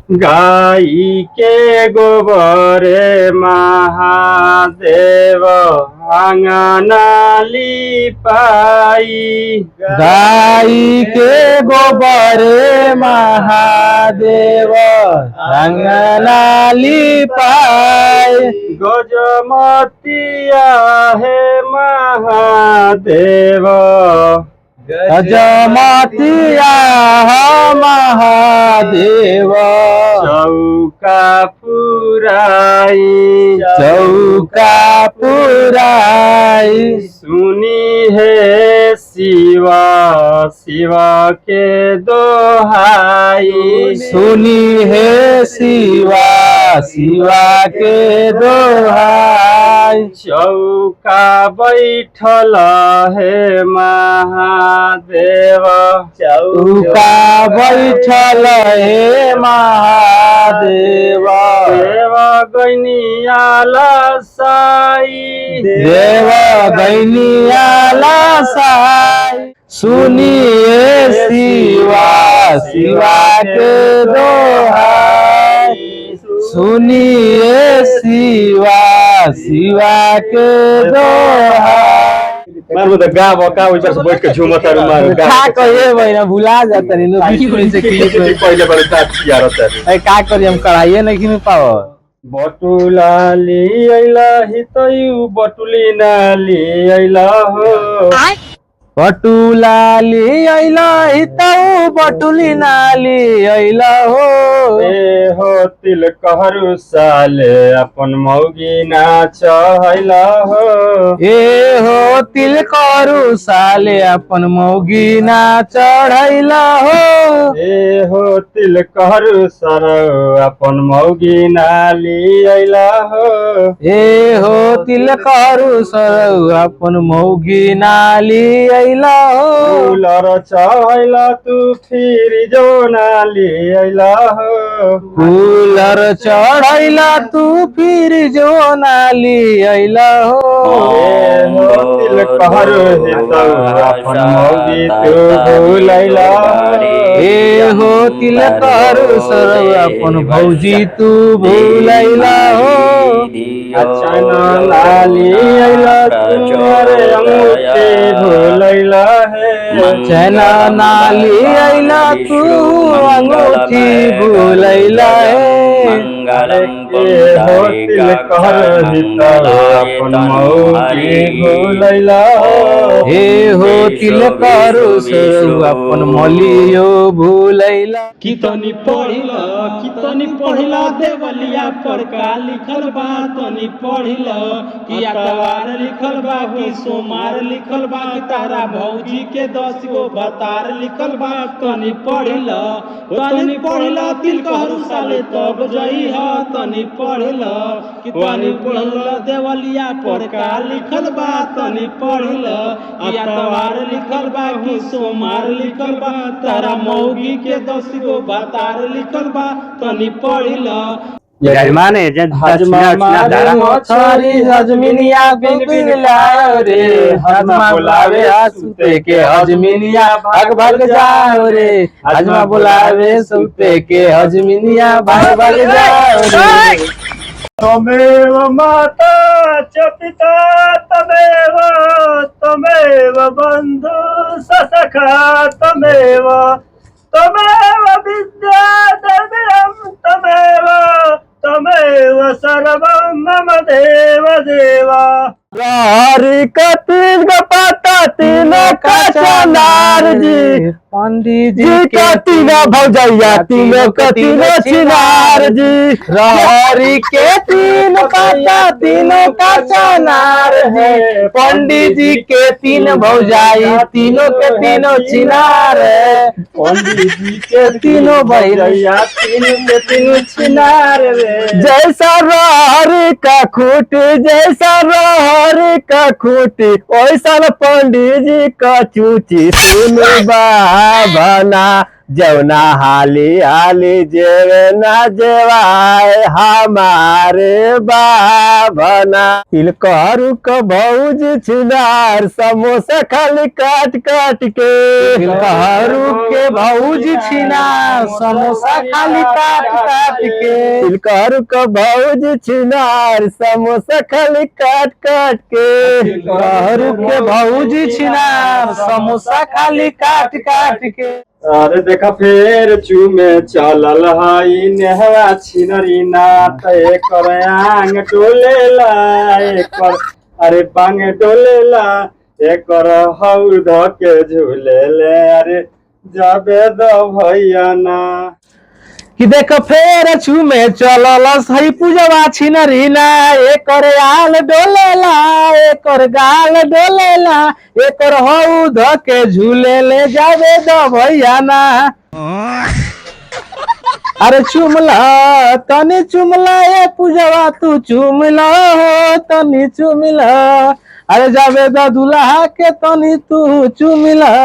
गाई के गोबरे महादेव आंगना लिपाई। गाई के गोबरे महादेव अंगना लिपाई। गजमतिया है महादेव गजमतिया महादेव चौका पुराई। चौका पुराई। सुनी है शिवा शिवा के दोहाई। सुनी है शिवा शिवा के दोहाई। चौका बैठल है महादेव चौका बैठल हे महादेव देव गैनिया साई। देव गैनिया साई। सुनिए शिवा शिवा के दोहाई। सुनिए शिवा शिवा के दोहाई। मारू तो गा बका ऊपर से बैठ के झूमतारू मारू गा का कहिए भैया भुला जाता नहीं नो बीच से क्लिक पहले बड़े साथ किया रहता है। ए का करी हम कराइए नहीं में पाओ। बटुला ली आइला हितयु बटुली ना ली आइला हो। बटुला ली आइला हितऊ बटुली नाली आइला हो। ए हो तिल कहरु साले अपन मौगी ना चहैला हो। ए हो तिल करू साले अपन मौगी ना चढ़ैला हो। ए हो तिल कहरु सरौ अपन मौगी ना ली आइला हो। ए हो तिल करू सरौ अपन मौगी नाली आइला हो। कूलर चहैला तू फिर जो ना ली आइला हो। कूलर चढ़ैला तू फिर जो नाली आइला हो। ए हो तिल कहरु हितौ अपन मौगी तू भूलैला। ए हो तिल करू सरौ अपन भौजी तू भूलैला हो। अचान लाली आइला तुम्हारे अंगूठी भूलैला है। चैना नाली आइला तू अंगूठी भूलैला है। हो तिल कहर हितौ अपन मौगी भूलैला। हे हो तिल करू सरौ अपन मलियो भूलैला। कितनी पढ़िला देवलिया पर का लिखल बा। तनी पढ़िला कि अखबार लिखल बा कि सोमार लिखल बा कि तारा भौजी के 10 गो बतार लिखल बा। तनी पढ़िला तिल कहरु साले तब जई ह। तनी पढ़िला कि तनी पढ़िला देवलिया पर का लिखल बा। तनी पढ़िला कि अखबार लिखल बा कि सोमार लिखल बा। तारा मौगी के 10 गो बतार लिखल बा। तनी पढ़िला जजमाने छारी हजमिनिया बिन बिन लायो रे। हजमा बुलावे सुते के हजमिनिया भाग भाग जाओ रे। हजमा बुलावे सुते के हजमिनिया भाग भाग जाओ रे। त्वमेव माता च पिता त्वमेव बंधु सखा त्वमेव विद्या द्रविणं त्वमेव सर्वं मम देव देवा। हरि का तीन का पता तीनों का चनार जी। पंडित जी का तीनों भौजैया तीनों का तीनों चिनार जी। हरि के तीन पता तीनों का चनार है। पंडित जी के 3 भौजाई तीनों के तीनों चिनार है। पंडित जी के तीनों भैया तीनों के तीनों चिनार रे। जैसा रहर का खूट जैसा रहर का खूटी वैसा पंडित जी का चूची। सुन बाबना जौना हाली हाली जेवे ना जेवाए हमारे बाबना। तिलकहरू क भौज छिनार समोसा खाली काट काट के। तिलकहरू के भौज छिनार समोसा खाली काट काट के। तिलकहरू क भौज छिनार समोसा खाली काट काट के। तिलकहरू के भौज छिनार समोसा खाली काट काट के। अरे देखा फेर चूमे चलल हई नेहवा छिनरी नात एकर आंग टोलेला एकर अरे बांग टोलेला एकर हौद के झूलेले अरे जाबे द भैया ना। कि देख फेर चूमे चलल सही पूजवा छिनरी ना एकर आल डोलेला एकर गाल डोलेला एकर हौद के झूलेले जाबे द भैया ना। अरे चुमला तनी चुमला ए पूजवा तू चुमला हो तनी चुमला अरे जाबे द दुल्हा के तनी तू चुमला।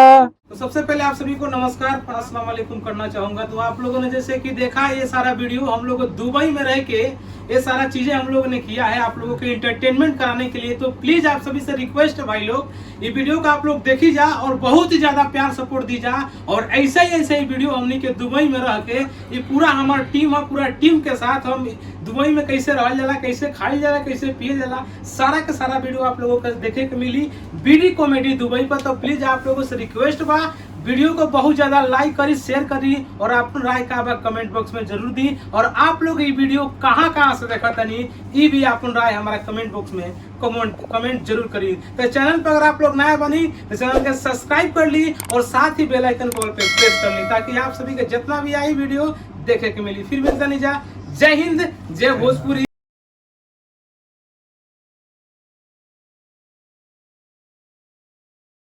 तो सबसे पहले आप सभी को नमस्कार अस्सलाम वालेकुम करना चाहूंगा। तो आप लोगों ने जैसे कि देखा ये सारा वीडियो हम लोग दुबई में रह के ये सारा चीजें हम लोगों ने किया है आप लोगों के एंटरटेनमेंट कराने के लिए। तो प्लीज आप सभी से रिक्वेस्ट है भाई लोग ये वीडियो का आप लोग देखी जा और बहुत ही ज्यादा प्यार सपोर्ट दी जा। और ऐसे ही वीडियो हमने के दुबई में रह के ये पूरा हमारा टीम है पूरा टीम के साथ हम दुबई में कैसे रहल जाला कैसे खाई जाला कैसे पिए जाला सारा का सारा वीडियो आप लोगों को देखे के मिली बीडी कॉमेडी दुबई पर। तो प्लीज आप लोगों से रिक्वेस्ट बा वीडियो को बहुत ज्यादा लाइक करी शेयर करी और अपनी राय का कमेंट बॉक्स में जरूर दी। और आप लोग ये वीडियो कहाँ से देखा तनी ये भी अपन राय हमारा कमेंट बॉक्स में कमेंट जरूर करी। तो चैनल पर अगर आप लोग नया बनी तो चैनल को सब्सक्राइब कर ली और साथ ही बेल आइकन को प्रेस कर ली ताकि आप सभी के जितना भी आई वीडियो देखे के मिली। फिर मिलता नहीं जा। जय हिंद जय भोजपुरी।